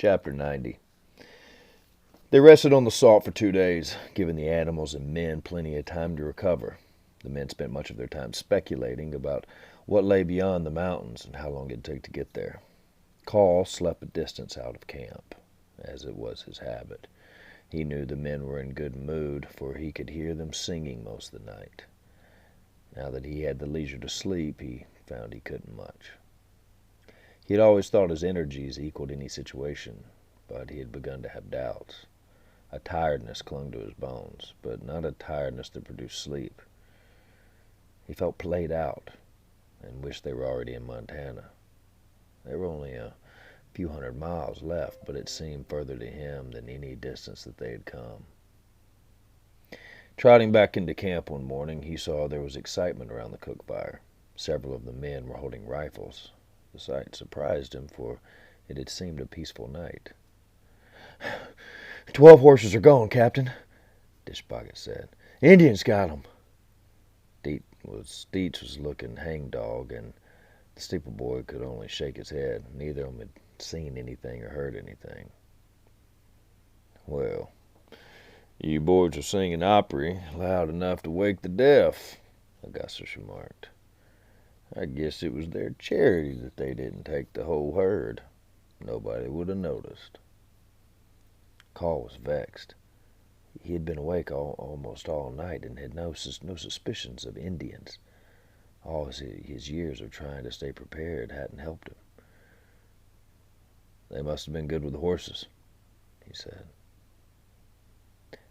Chapter 90. They rested on the salt for 2 days, giving the animals and men plenty of time to recover. The men spent much of their time speculating about what lay beyond the mountains and how long it'd take to get there. Call slept a distance out of camp, as it was his habit. He knew the men were in good mood, for he could hear them singing most of the night. Now that he had the leisure to sleep, he found he couldn't much. He had always thought his energies equaled any situation, but he had begun to have doubts. A tiredness clung to his bones, but not a tiredness that produced sleep. He felt played out and wished they were already in Montana. There were only a few 100 miles left, but it seemed further to him than any distance that they had come. Trotting back into camp one morning, he saw there was excitement around the cook fire. Several of the men were holding rifles. The sight surprised him, for it had seemed a peaceful night. 12 horses are gone, Captain, Dishpocket said. Indians got 'em. Deets was looking hangdog, and the steeple boy could only shake his head. Neither of them had seen anything or heard anything. Well, you boys are singing opry loud enough to wake the deaf, Augustus remarked. I guess it was their charity that they didn't take the whole herd. Nobody would have noticed. Call was vexed. He had been awake almost all night and had no suspicions of Indians. All his years of trying to stay prepared hadn't helped him. They must have been good with the horses, he said.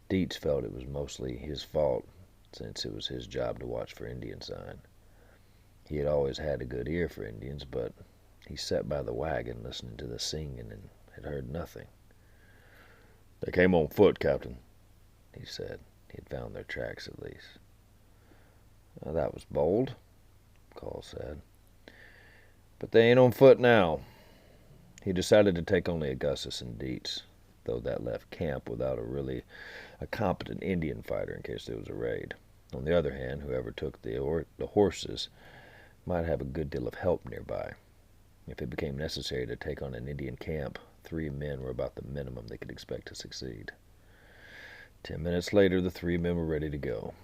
Deets felt it was mostly his fault, since it was his job to watch for Indian sign. He had always had a good ear for Indians, but he sat by the wagon listening to the singing and had heard nothing. They came on foot, Captain, he said. He had found their tracks at least. That was bold, Call said. But they ain't on foot now. He decided to take only Augustus and Deets, though that left camp without a competent Indian fighter in case there was a raid. On the other hand, whoever took the horses might have a good deal of help nearby. If it became necessary to take on an Indian camp, 3 men were about the minimum they could expect to succeed. 10 minutes later, the 3 men were ready to go.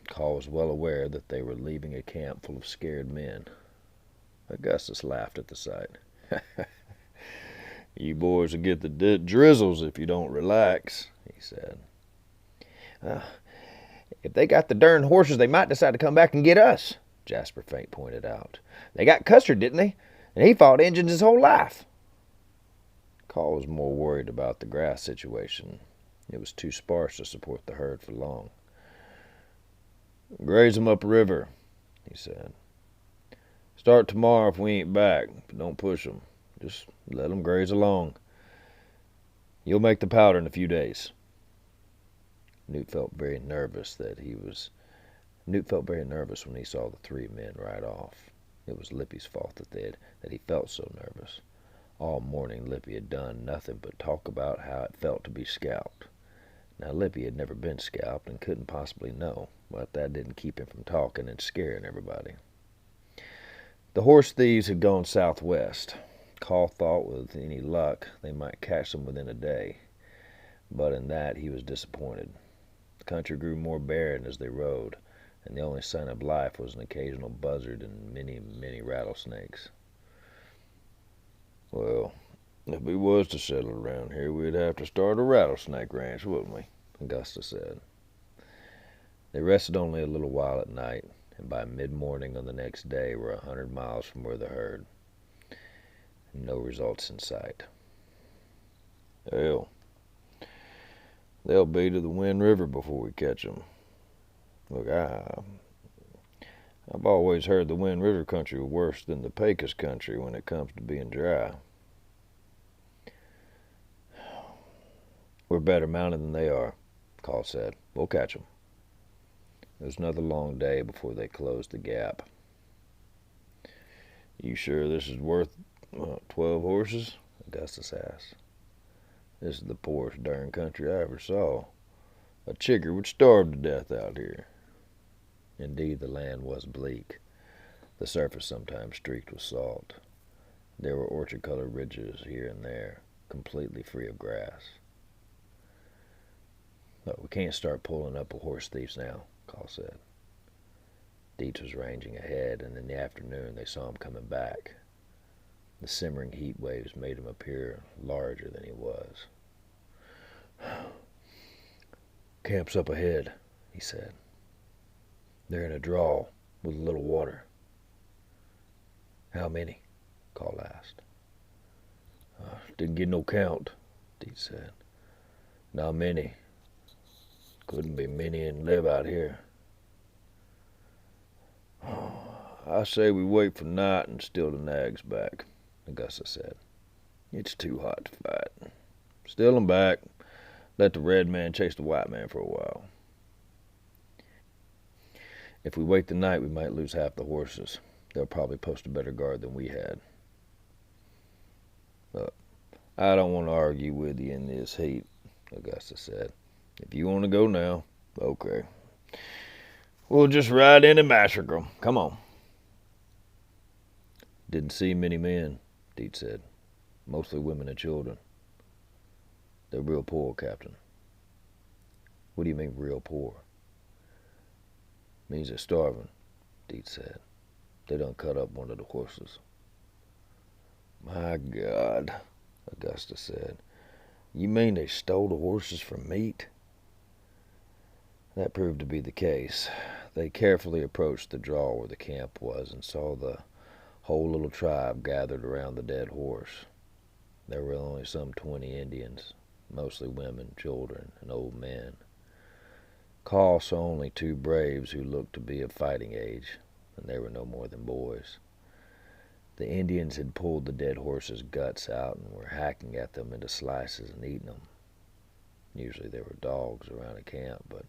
Call was well aware that they were leaving a camp full of scared men. Augustus laughed at the sight. You boys will get the drizzles if you don't relax, he said. If they got the darn horses, they might decide to come back and get us, Jasper Fink pointed out. They got Custer, didn't they? And he fought Injuns his whole life. Call was more worried about the grass situation. It was too sparse to support the herd for long. Graze 'em upriver, he said. Start tomorrow if we ain't back, but don't push 'em. Just let 'em graze along. You'll make the powder in a few days. Newt felt very nervous when he saw the 3 men ride off. It was Lippy's fault that he felt so nervous. All morning Lippy had done nothing but talk about how it felt to be scalped. Now Lippy had never been scalped and couldn't possibly know, but that didn't keep him from talking and scaring everybody. The horse thieves had gone southwest. Call thought with any luck they might catch them within a day, but in that he was disappointed. The country grew more barren as they rode, and the only sign of life was an occasional buzzard and many rattlesnakes. Well, if we was to settle around here, we'd have to start a rattlesnake ranch, wouldn't we? Augustus said. They rested only a little while at night, and by mid-morning on the next day were 100 miles from where the herd. No results in sight. Hell, they'll be to the Wind River before we catch 'em. Look, I've always heard the Wind River country worse than the Pecos country when it comes to being dry. We're better mounted than they are, Call said. We'll catch 'em. It was another long day before they closed the gap. You sure this is worth 12 horses? Augustus asked. This is the poorest darn country I ever saw. A chigger would starve to death out here. Indeed, the land was bleak. The surface sometimes streaked with salt. There were orchard-colored ridges here and there, completely free of grass. Look, we can't start pulling up with horse thieves now, Call said. Deets was ranging ahead, and in the afternoon they saw him coming back. The simmering heat waves made him appear larger than he was. Camp's up ahead, he said. They're in a draw with a little water. How many? Call asked. Didn't get no count, Deets said. Not many. Couldn't be many and live out here. I say we wait for night and steal the nags back, Augustus said. It's too hot to fight. Steal them back. Let the red man chase the white man for a while. If we wait the night, we might lose half the horses. They'll probably post a better guard than we had. Look, I don't want to argue with you in this heat, Augustus said. If you want to go now, okay. We'll just ride in and massacre them. Come on. Didn't see many men, Deets said. Mostly women and children. They're real poor, Captain. What do you mean, real poor? Means they're starving, Deets said. They done cut up one of the horses. My God, Augustus said. You mean they stole the horses for meat? That proved to be the case. They carefully approached the draw where the camp was and saw the whole little tribe gathered around the dead horse. There were only some 20 Indians, mostly women, children, and old men. Call saw only 2 braves who looked to be of fighting age, and they were no more than boys. The Indians had pulled the dead horses' guts out and were hacking at them into slices and eating them. Usually there were dogs around a camp, but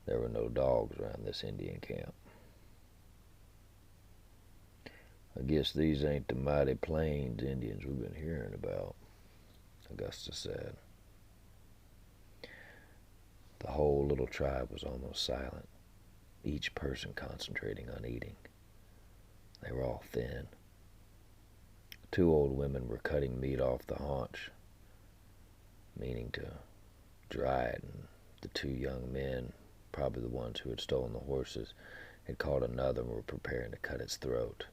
there were no dogs around this Indian camp. I guess these ain't the mighty Plains Indians we've been hearing about, Augustus said. The whole little tribe was almost silent, each person concentrating on eating. They were all thin. 2 old women were cutting meat off the haunch, meaning to dry it, and the 2 young men, probably the ones who had stolen the horses, had caught another and were preparing to cut its throat.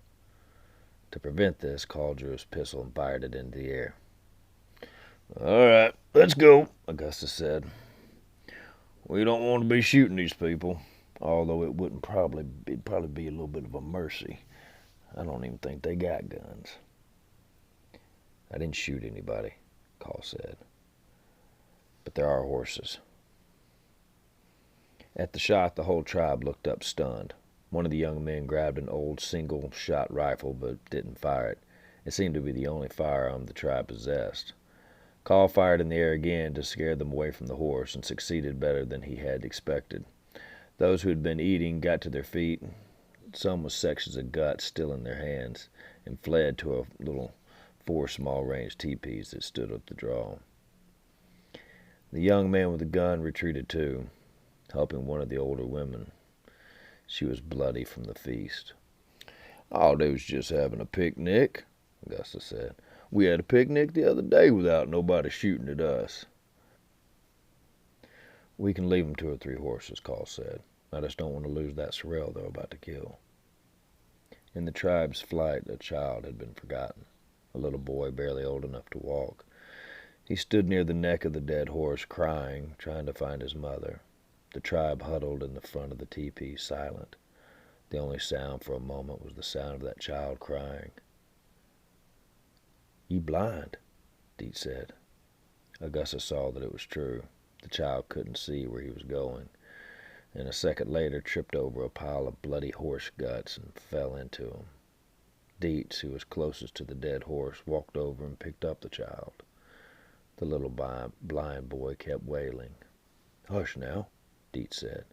To prevent this, Call drew his pistol and fired it into the air. All right, let's go, Augustus said. We don't want to be shooting these people, although it'd probably be a little bit of a mercy. I don't even think they got guns. I didn't shoot anybody, Call said. But there are horses. At the shot, the whole tribe looked up stunned. One of the young men grabbed an old single-shot rifle, but didn't fire it. It seemed to be the only firearm the tribe possessed. Call fired in the air again to scare them away from the horse, and succeeded better than he had expected. Those who had been eating got to their feet, some with sections of gut still in their hands, and fled to a little 4 small-range teepees that stood up the draw. The young man with the gun retreated too, helping one of the older women. She was bloody from the feast. Oh, they was just having a picnic, Augustus said. We had a picnic the other day without nobody shooting at us. We can leave them 2 or 3 horses, Call said. I just don't want to lose that sorrel they're about to kill. In the tribe's flight, a child had been forgotten, a little boy barely old enough to walk. He stood near the neck of the dead horse, crying, trying to find his mother. The tribe huddled in the front of the teepee, silent. The only sound for a moment was the sound of that child crying. You blind, Deets said. Augustus saw that it was true. The child couldn't see where he was going, and a second later tripped over a pile of bloody horse guts and fell into them. Deets, who was closest to the dead horse, walked over and picked up the child. The little blind boy kept wailing. Hush now, Deets said.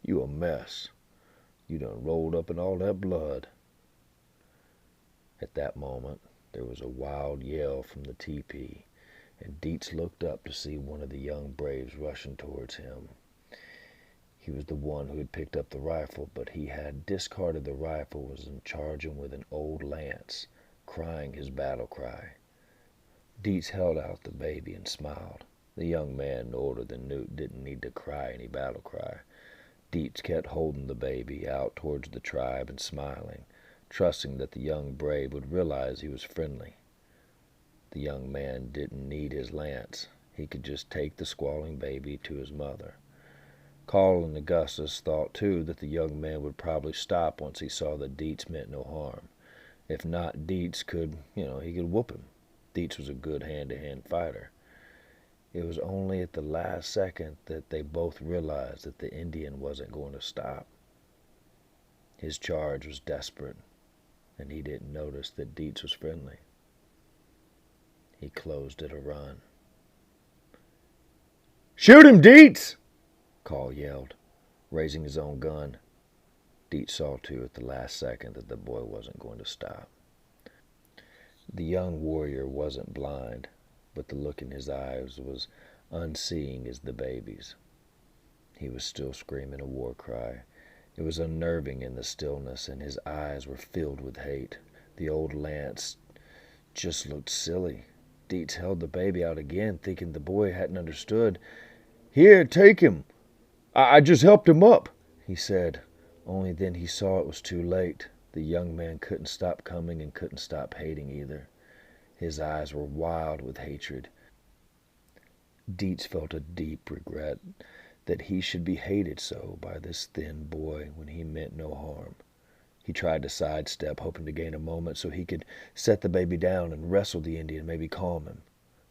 You a mess. You done rolled up in all that blood. At that moment, there was a wild yell from the teepee, and Deets looked up to see one of the young braves rushing towards him. He was the one who had picked up the rifle, but he had discarded the rifle and was charging with an old lance, crying his battle cry. Deets held out the baby and smiled. The young man, older than Newt, didn't need to cry any battle cry. Deets kept holding the baby out towards the tribe and smiling, trusting that the young brave would realize he was friendly. The young man didn't need his lance. He could just take the squalling baby to his mother. Carl and Augustus thought, too, that the young man would probably stop once he saw that Deets meant no harm. If not, Deets could, he could whoop him. Deets was a good hand-to-hand fighter. It was only at the last second that they both realized that the Indian wasn't going to stop. His charge was desperate, and he didn't notice that Deets was friendly. He closed at a run. "Shoot him, Deets!" Carl yelled, raising his own gun. Deets saw, too, at the last second that the boy wasn't going to stop. The young warrior wasn't blind, but the look in his eyes was unseeing as the baby's. He was still screaming a war cry. It was unnerving in the stillness, and his eyes were filled with hate. The old lance just looked silly. Deets held the baby out again, thinking the boy hadn't understood. "Here, take him. I just helped him up," he said. Only then he saw it was too late. The young man couldn't stop coming and couldn't stop hating either. His eyes were wild with hatred. Deets felt a deep regret that he should be hated so by this thin boy when he meant no harm. He tried to sidestep, hoping to gain a moment so he could set the baby down and wrestle the Indian, maybe calm him.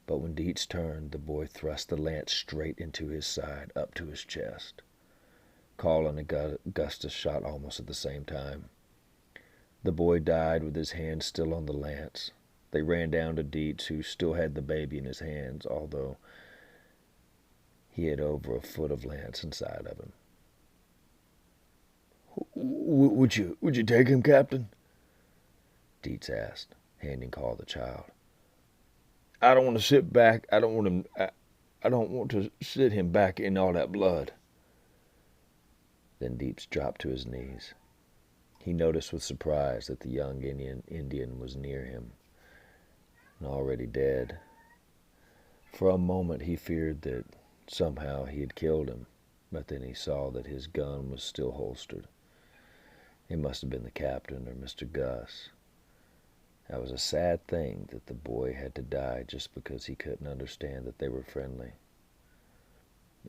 But when Deets turned, the boy thrust the lance straight into his side, up to his chest. Carl and Augustus shot almost at the same time. The boy died with his hand still on the lance. They ran down to Deets, who still had the baby in his hands, although he had over a foot of lance inside of him. Would you take him, Captain?" Deets asked, handing Carl the child. "I don't want to sit back. I don't want to sit him back in all that blood." Then Deets dropped to his knees. He noticed with surprise that the young Indian was near him, and already dead. For a moment he feared that somehow he had killed him, but then he saw that his gun was still holstered. It must have been the captain or Mr. Gus. That was a sad thing that the boy had to die just because he couldn't understand that they were friendly.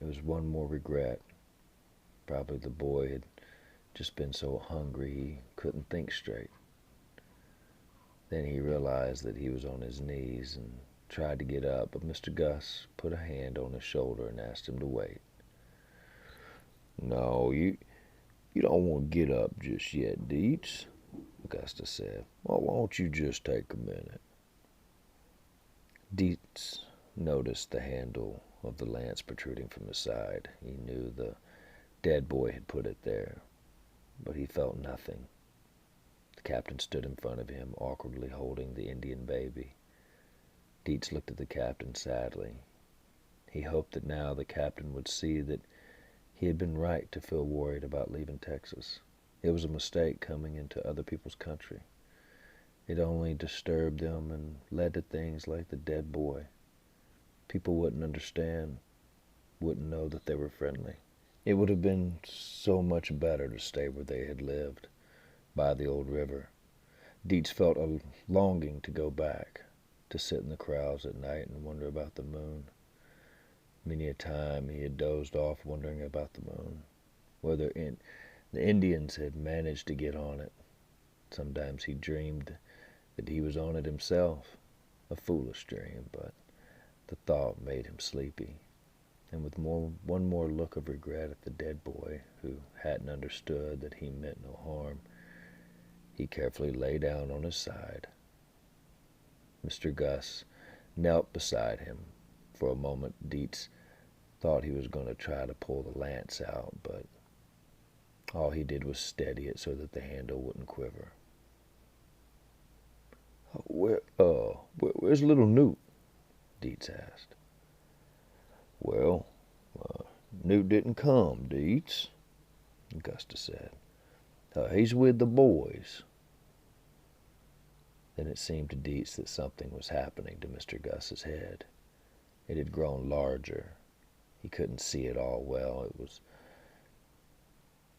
It was one more regret. Probably the boy had just been so hungry he couldn't think straight. Then he realized that he was on his knees and tried to get up, but Mr. Gus put a hand on his shoulder and asked him to wait. "No, you don't want to get up just yet, Deets," Augustus said. "Well, why don't you just take a minute?" Deets noticed the handle of the lance protruding from his side. He knew the dead boy had put it there, but he felt nothing. The captain stood in front of him, awkwardly holding the Indian baby. Deets looked at the captain sadly. He hoped that now the captain would see that he had been right to feel worried about leaving Texas. It was a mistake coming into other people's country. It only disturbed them and led to things like the dead boy. People wouldn't understand, wouldn't know that they were friendly. It would have been so much better to stay where they had lived, by the old river. Deets felt a longing to go back, to sit in the crowds at night and wonder about the moon. Many a time he had dozed off wondering about the moon, whether the Indians had managed to get on it. Sometimes he dreamed that he was on it himself, a foolish dream, but the thought made him sleepy. And with one more look of regret at the dead boy, who hadn't understood that he meant no harm, he carefully lay down on his side. Mr. Gus knelt beside him. For a moment, Deets thought he was going to try to pull the lance out, but all he did was steady it so that the handle wouldn't quiver. Where's little Newt?" Deets asked. "Well, Newt didn't come, Deets," Augustus said. "He's with the boys." Then it seemed to Deets that something was happening to Mr. Gus's head. It had grown larger. He couldn't see it all well.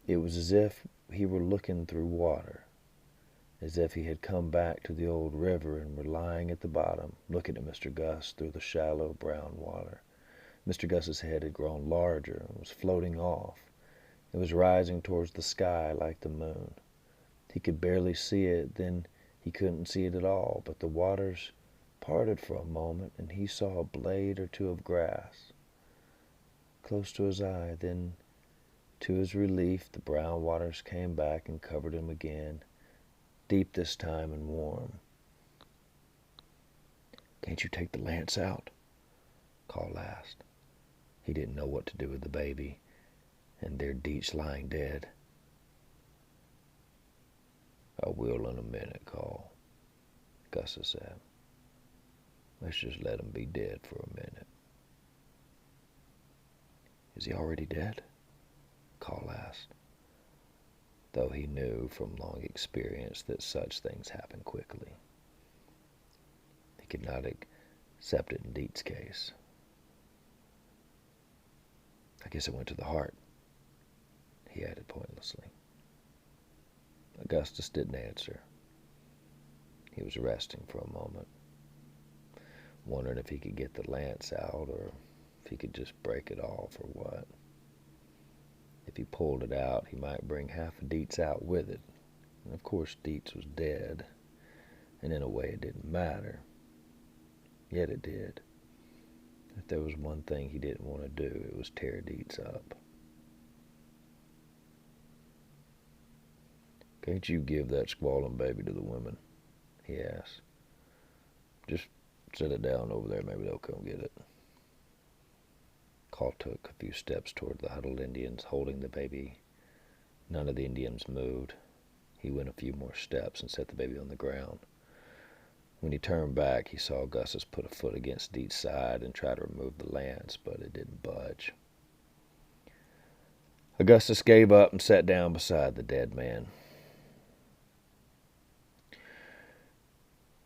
It was as if he were looking through water, as if he had come back to the old river and were lying at the bottom, looking at Mr. Gus through the shallow brown water. Mr. Gus's head had grown larger and was floating off. It was rising towards the sky like the moon. He could barely see it, then he couldn't see it at all, but the waters parted for a moment, and he saw a blade or two of grass close to his eye. Then, to his relief, the brown waters came back and covered him again, deep this time and warm. "Can't you take the lance out?" Call asked. He didn't know what to do with the baby, and there Deets lying dead. "I will in a minute, Call," Augustus said. "Let's just let him be dead for a minute." "Is he already dead?" Call asked, though he knew from long experience that such things happen quickly. He could not accept it in Deets' case. "I guess it went to the heart," he added pointlessly. Augustus didn't answer. He was resting for a moment, wondering if he could get the lance out or if he could just break it off or what. If he pulled it out, he might bring half of Deets out with it. And of course, Deets was dead, and in a way it didn't matter. Yet it did. If there was one thing he didn't want to do, it was tear Deets up. "Can't you give that squalling baby to the women?" he asked. "Just set it down over there. Maybe they'll come get it." Call took a few steps toward the huddled Indians, holding the baby. None of the Indians moved. He went a few more steps and set the baby on the ground. When he turned back, he saw Augustus put a foot against Deets' side and try to remove the lance, but it didn't budge. Augustus gave up and sat down beside the dead man.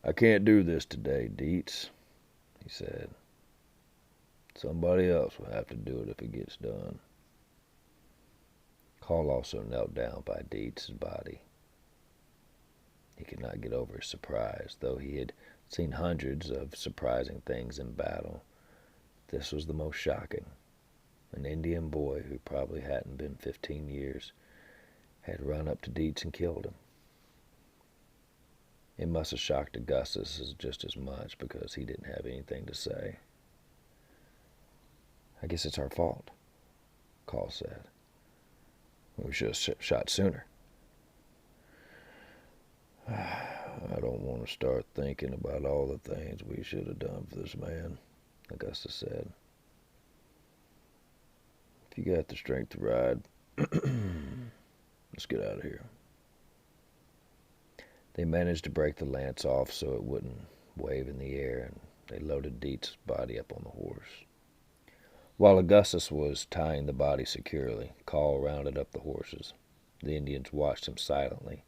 "I can't do this today, Deets," he said. "Somebody else will have to do it if it gets done." Call also knelt down by Deets' body. He could not get over his surprise. Though he had seen hundreds of surprising things in battle, this was the most shocking. An Indian boy who probably hadn't been 15 years had run up to Deets and killed him. It must have shocked Augustus just as much because he didn't have anything to say. "I guess it's our fault," Call said. "We should have shot sooner." "I don't want to start thinking about all the things we should have done for this man," Augustus said. "If you got the strength to ride, let's get out of here." They managed to break the lance off so it wouldn't wave in the air, and they loaded Deets' body up on the horse. While Augustus was tying the body securely, Call rounded up the horses. The Indians watched him silently.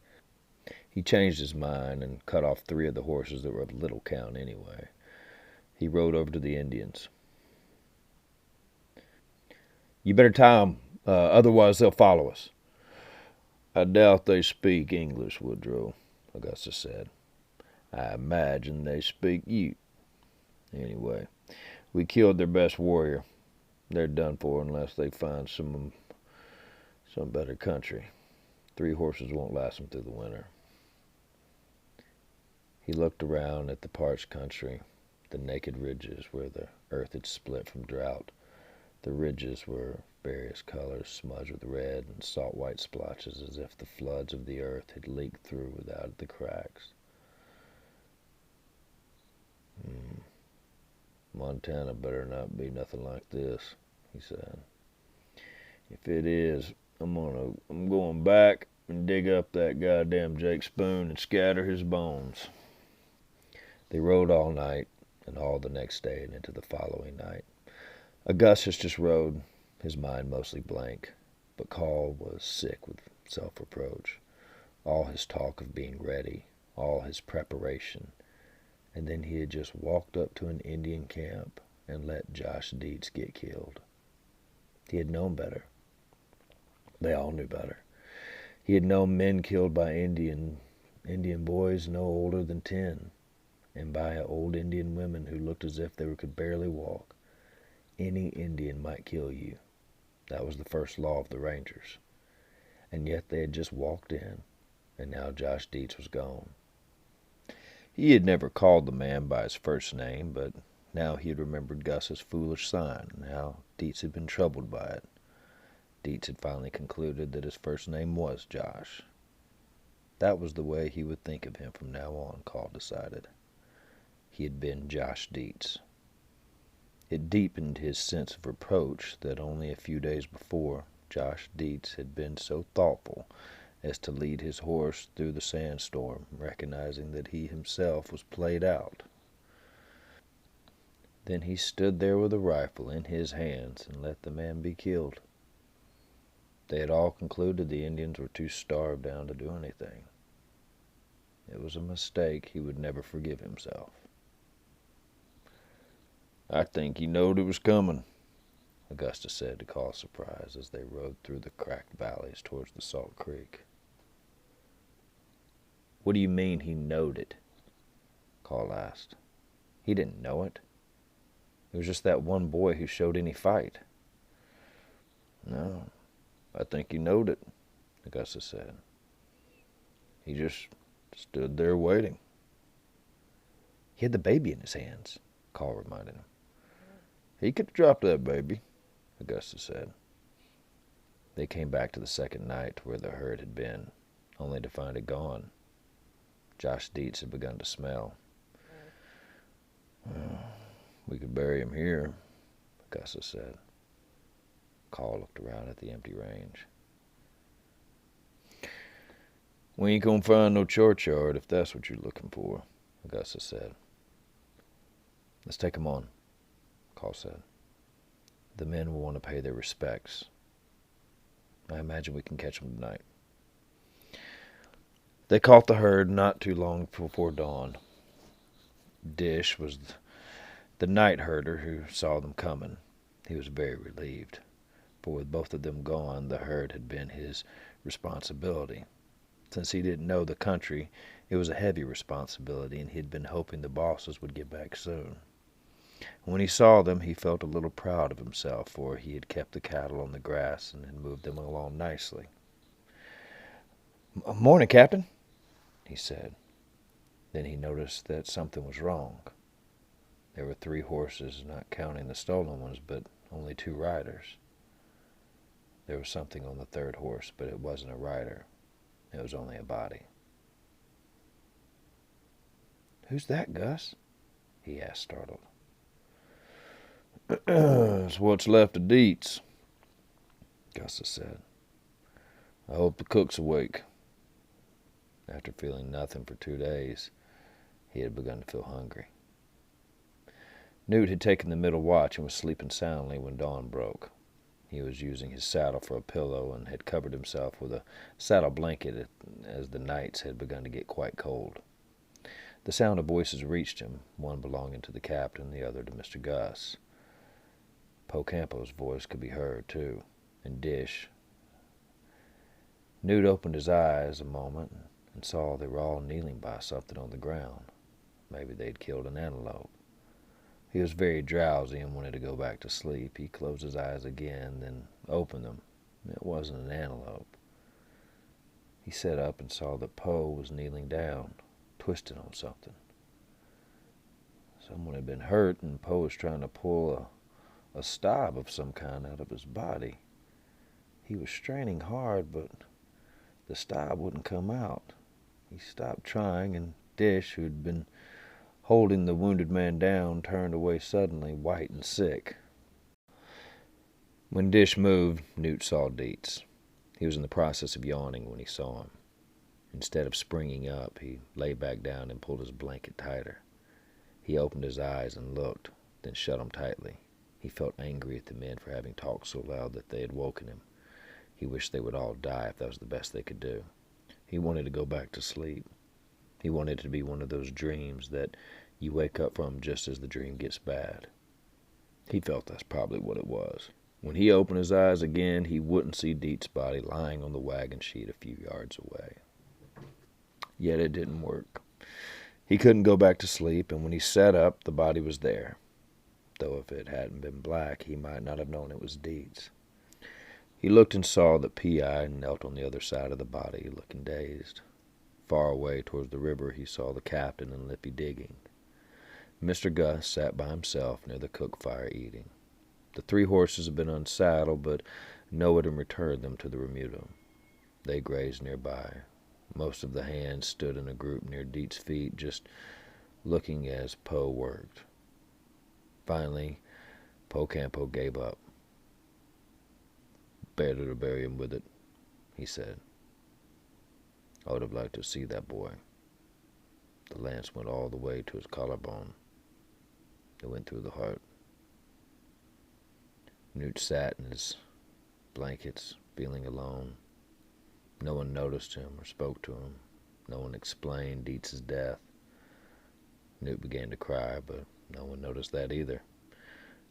He changed his mind and cut off 3 of the horses that were of little count anyway. He rode over to the Indians. "You better tie 'em, otherwise they'll follow us." "I doubt they speak English, Woodrow," Augustus said. "I imagine they speak Ute. Anyway, we killed their best warrior. They're done for unless they find some better country. 3 horses won't last them through the winter." He looked around at the parched country, the naked ridges where the earth had split from drought. The ridges were various colors, smudged with red and salt-white splotches, as if the floods of the earth had leaked through without the cracks. "Montana better not be nothing like this," he said. "If it is, I'm going back and dig up that goddamn Jake Spoon and scatter his bones." They rode all night and all the next day and into the following night. Augustus just rode, his mind mostly blank, but Call was sick with self-reproach. All his talk of being ready all his preparation, and then he had just walked up to an Indian camp and let Josh Deets get killed. He had known better. They all knew better. He had known men killed by Indian boys no older than 10, and by old Indian women who looked as if they could barely walk. Any Indian might kill you. That was the first law of the Rangers. And yet they had just walked in, and now Josh Deets was gone. He had never called the man by his first name, but now he had remembered Gus's foolish sign, and how Deets had been troubled by it. Deets had finally concluded that his first name was Josh. That was the way he would think of him from now on, Call decided. He had been Josh Deets. It deepened his sense of reproach that only a few days before, Josh Deets had been so thoughtful as to lead his horse through the sandstorm, recognizing that he himself was played out. Then he stood there with a rifle in his hands and let the man be killed. They had all concluded the Indians were too starved down to do anything. It was a mistake he would never forgive himself. "I think he knowed it was coming," Augustus said to Call's surprise as they rode through the cracked valleys towards the Salt Creek. "What do you mean he knowed it?" Call asked. "He didn't know it. It was just that one boy who showed any fight." "No, I think he knowed it," Augustus said. "He just stood there waiting." "He had the baby in his hands," Call reminded him. "He could have dropped that baby," Augustus said. They came back to the second night where the herd had been, only to find it gone. Josh Deets had begun to smell. "We could bury him here," Augustus said. Call looked around at the empty range. "We ain't gonna find no churchyard if that's what you're looking for," Augustus said. "Let's take 'em on," Call said. "The men will want to pay their respects. I imagine we can catch them tonight." They caught the herd not too long before dawn. Dish was the night herder who saw them coming. He was very relieved, for with both of them gone, the herd had been his responsibility. Since he didn't know the country, it was a heavy responsibility, and he had been hoping the bosses would get back soon. When he saw them, he felt a little proud of himself, for he had kept the cattle on the grass and had moved them along nicely. "Morning, Captain," he said. Then he noticed that something was wrong. There were 3 horses, not counting the stolen ones, but only 2 riders. There was something on the 3rd horse, but it wasn't a rider. It was only a body. "Who's that, Gus?" he asked, startled. "It's what's left of Deets," Augustus said. "I hope the cook's awake." After feeling nothing for 2 days, he had begun to feel hungry. Newt had taken the middle watch and was sleeping soundly when dawn broke. He was using his saddle for a pillow and had covered himself with a saddle blanket as the nights had begun to get quite cold. The sound of voices reached him, one belonging to the captain, the other to Mr. Gus. Po Campo's voice could be heard, too, and Dish. Newt opened his eyes a moment and saw they were all kneeling by something on the ground. Maybe they'd killed an antelope. He was very drowsy and wanted to go back to sleep. He closed his eyes again, then opened them. It wasn't an antelope. He sat up and saw that Po was kneeling down, twisted on something. Someone had been hurt, and Po was trying to pull a stab of some kind out of his body. He was straining hard, but the stab wouldn't come out. He stopped trying, and Dish, who had been holding the wounded man down, turned away suddenly, white and sick. When Dish moved, Newt saw Deets. He was in the process of yawning when he saw him. Instead of springing up, he lay back down and pulled his blanket tighter. He opened his eyes and looked, then shut them tightly. He felt angry at the men for having talked so loud that they had woken him. He wished they would all die if that was the best they could do. He wanted to go back to sleep. He wanted it to be one of those dreams that you wake up from just as the dream gets bad. He felt that's probably what it was. When he opened his eyes again, he wouldn't see Deets' body lying on the wagon sheet a few yards away. Yet it didn't work. He couldn't go back to sleep, and when he sat up, the body was there. Though if it hadn't been black, he might not have known it was Deets. He looked and saw that P.I. knelt on the other side of the body, looking dazed. Far away towards the river, he saw the captain and Lippy digging. Mr. Gus sat by himself near the cook fire eating. The 3 horses had been unsaddled, but no one had returned them to the remuda. They grazed nearby. Most of the hands stood in a group near Deets' feet, just looking as Poe worked. Finally, Poe Campo gave up. "Better to bury him with it," he said. "I would have liked to see that boy." The lance went all the way to his collarbone. It went through the heart. Newt sat in his blankets, feeling alone. No one noticed him or spoke to him. No one explained Deets' death. Newt began to cry, but no one noticed that either.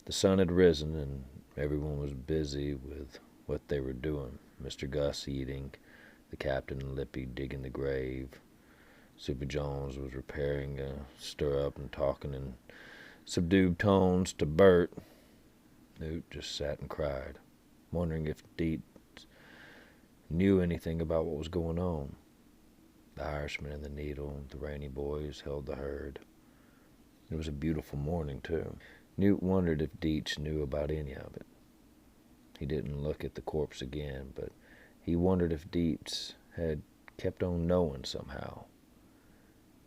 The sun had risen, and everyone was busy with what they were doing. Mr. Gus eating, the captain and Lippy digging the grave. Super Jones was repairing a stirrup and talking in subdued tones to Bert. Newt just sat and cried, wondering if Deets knew anything about what was going on. The Irishman and the Needle, the Rainey boys held the herd. It was a beautiful morning, too. Newt wondered if Deets knew about any of it. He didn't look at the corpse again, but he wondered if Deets had kept on knowing somehow.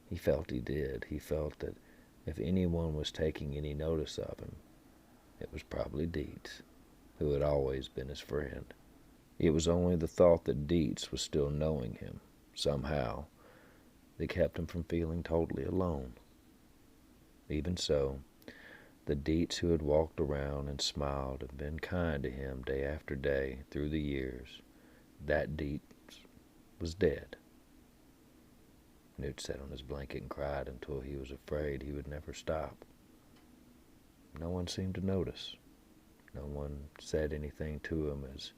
He felt he did. He felt that if anyone was taking any notice of him, it was probably Deets, who had always been his friend. It was only the thought that Deets was still knowing him, somehow, that kept him from feeling totally alone. Even so, the Deets who had walked around and smiled and been kind to him day after day through the years, that Deets was dead. Newt sat on his blanket and cried until he was afraid he would never stop. No one seemed to notice. No one said anything to him as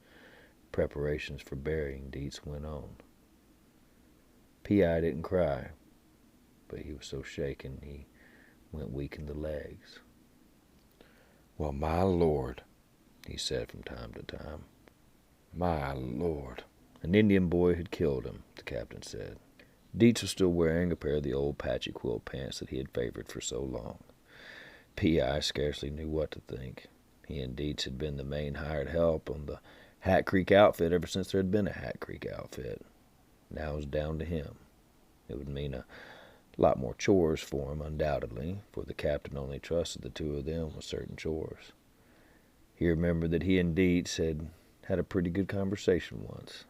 preparations for burying Deets went on. P.I. didn't cry, but he was so shaken he went weak in the legs. "Well, my Lord," he said from time to time. "My Lord." An Indian boy had killed him, the captain said. Deets was still wearing a pair of the old patchy quilt pants that he had favored for so long. P.I. scarcely knew what to think. He and Deets had been the main hired help on the Hat Creek outfit ever since there had been a Hat Creek outfit. Now it was down to him. It would mean a lot more chores for him, undoubtedly, for the captain only trusted the 2 of them with certain chores. He remembered that he and Deets had had a pretty good conversation once.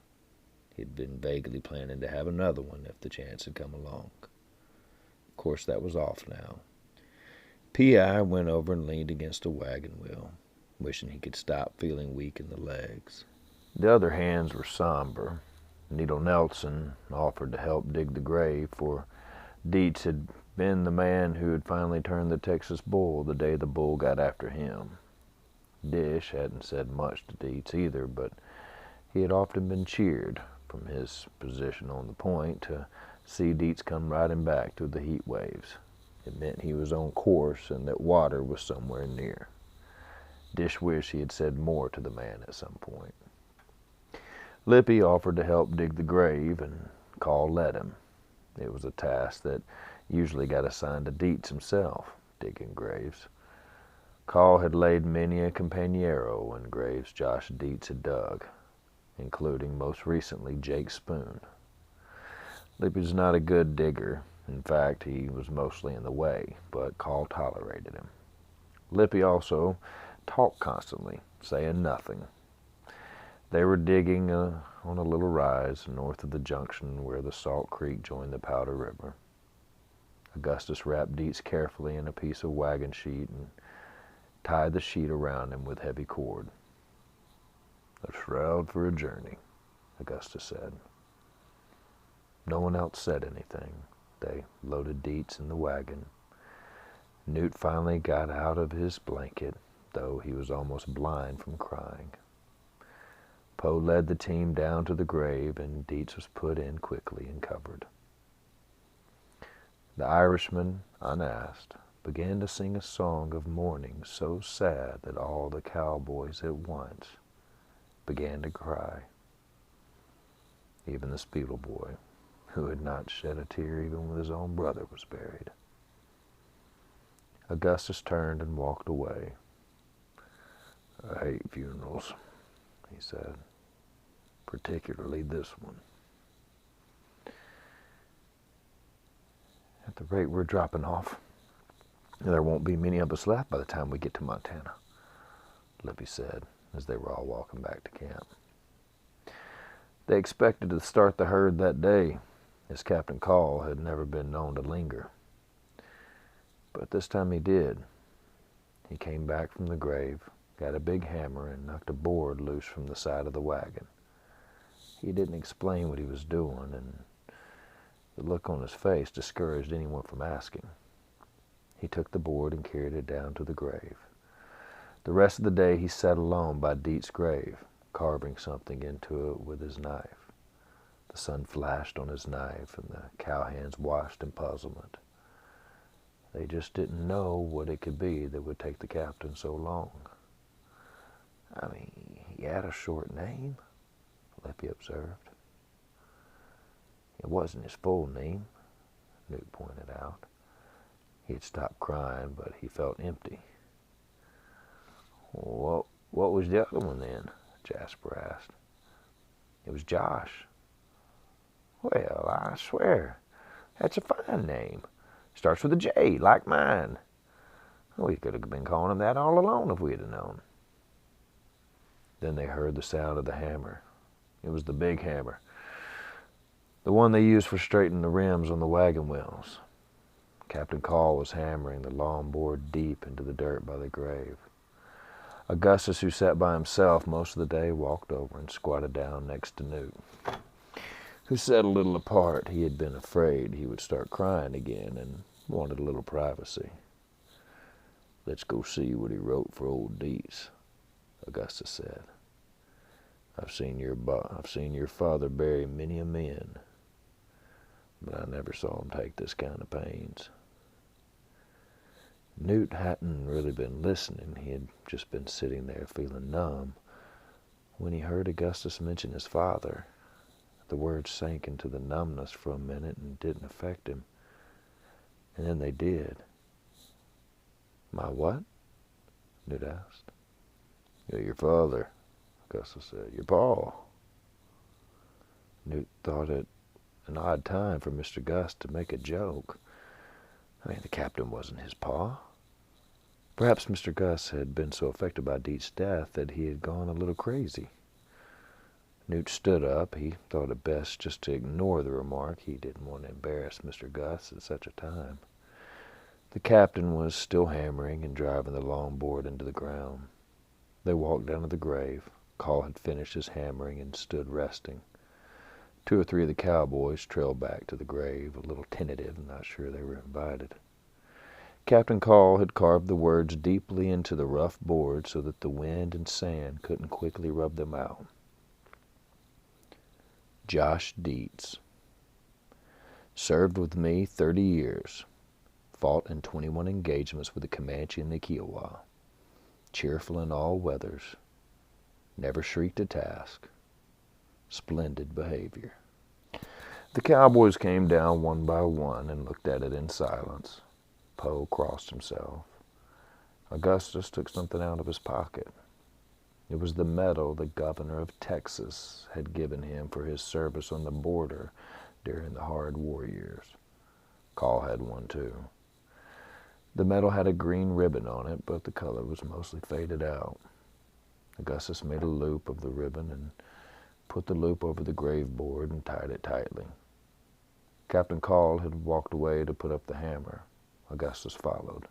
He had been vaguely planning to have another one if the chance had come along. Of course, that was off now. P.I. went over and leaned against a wagon wheel, wishing he could stop feeling weak in the legs. The other hands were somber. Needle Nelson offered to help dig the grave, for Deets had been the man who had finally turned the Texas bull the day the bull got after him. Dish hadn't said much to Deets either, but he had often been cheered from his position on the point to see Deets come riding back through the heat waves. It meant he was on course and that water was somewhere near. Dish wished he had said more to the man at some point. Lippy offered to help dig the grave, and Call let him. It was a task that usually got assigned to Deets himself, digging graves. Call had laid many a compañero in graves Josh Deets had dug, including most recently Jake Spoon. Lippy was not a good digger. In fact, he was mostly in the way, but Call tolerated him. Lippy also talked constantly, saying nothing. They were digging on a little rise north of the junction where the Salt Creek joined the Powder River. Augustus wrapped Deets carefully in a piece of wagon sheet and tied the sheet around him with heavy cord. "A shroud for a journey," Augustus said. No one else said anything. They loaded Deets in the wagon. Newt finally got out of his blanket, though he was almost blind from crying. Poe led the team down to the grave, and Deets was put in quickly and covered. The Irishman, unasked, began to sing a song of mourning so sad that all the cowboys at once began to cry. Even the Spiegel boy, who had not shed a tear even when his own brother was buried. Augustus turned and walked away. "I hate funerals," he said, "particularly this one. At the rate we're dropping off, there won't be many of us left by the time we get to Montana," Lippy said as they were all walking back to camp. They expected to start the herd that day, as Captain Call had never been known to linger. But this time he did. He came back from the grave, got a big hammer, and knocked a board loose from the side of the wagon. He didn't explain what he was doing, and the look on his face discouraged anyone from asking. He took the board and carried it down to the grave. The rest of the day he sat alone by Deets' grave, carving something into it with his knife. The sun flashed on his knife, and the cowhands watched in puzzlement. They just didn't know what it could be that would take the captain so long. "I mean, he had a short name," Lippy observed. "It wasn't his full name," Newt pointed out. He had stopped crying, but he felt empty. What was the other one then?" Jasper asked. "It was Josh." "Well, I swear, that's a fine name. Starts with a J, like mine. We could have been calling him that all along if we'd have known." Then they heard the sound of the hammer. It was the big hammer, the one they used for straightening the rims on the wagon wheels. Captain Call was hammering the long board deep into the dirt by the grave. Augustus, who sat by himself most of the day, walked over and squatted down next to Newt, who sat a little apart. He had been afraid he would start crying again and wanted a little privacy. "Let's go see what he wrote for old Deets," Augustus said. I've seen your father bury many a man, but I never saw him take this kind of pains." Newt hadn't really been listening. He had just been sitting there feeling numb when he heard Augustus mention his father. The words sank into the numbness for a minute and didn't affect him. And then they did. "My what?" Newt asked. "Your father," Augustus said. "Your pa." Newt thought it an odd time for Mr. Gus to make a joke. I mean, the captain wasn't his pa. Perhaps Mr. Gus had been so affected by Deets' death that he had gone a little crazy. Newt stood up. He thought it best just to ignore the remark. He didn't want to embarrass Mr. Gus at such a time. The captain was still hammering and driving the long board into the ground. They walked down to the grave. Call had finished his hammering and stood resting. 2 or 3 of the cowboys trailed back to the grave, a little tentative, not sure they were invited. Captain Call had carved the words deeply into the rough board so that the wind and sand couldn't quickly rub them out. Josh Deets. Served with me 30 years. Fought in 21 engagements with the Comanche and the Kiowa. Cheerful in all weathers. Never shrieked a task. Splendid behavior. The cowboys came down one by one and looked at it in silence. Poe crossed himself. Augustus took something out of his pocket. It was the medal the governor of Texas had given him for his service on the border during the hard war years. Call had one too. The medal had a green ribbon on it, but the color was mostly faded out. Augustus made a loop of the ribbon and put the loop over the grave board and tied it tightly. Captain Call had walked away to put up the hammer. Augustus followed.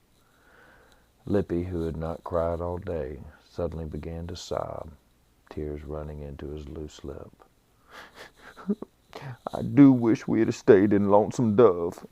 Lippy, who had not cried all day, suddenly began to sob, tears running into his loose lip. I do wish we'd have stayed in Lonesome Dove.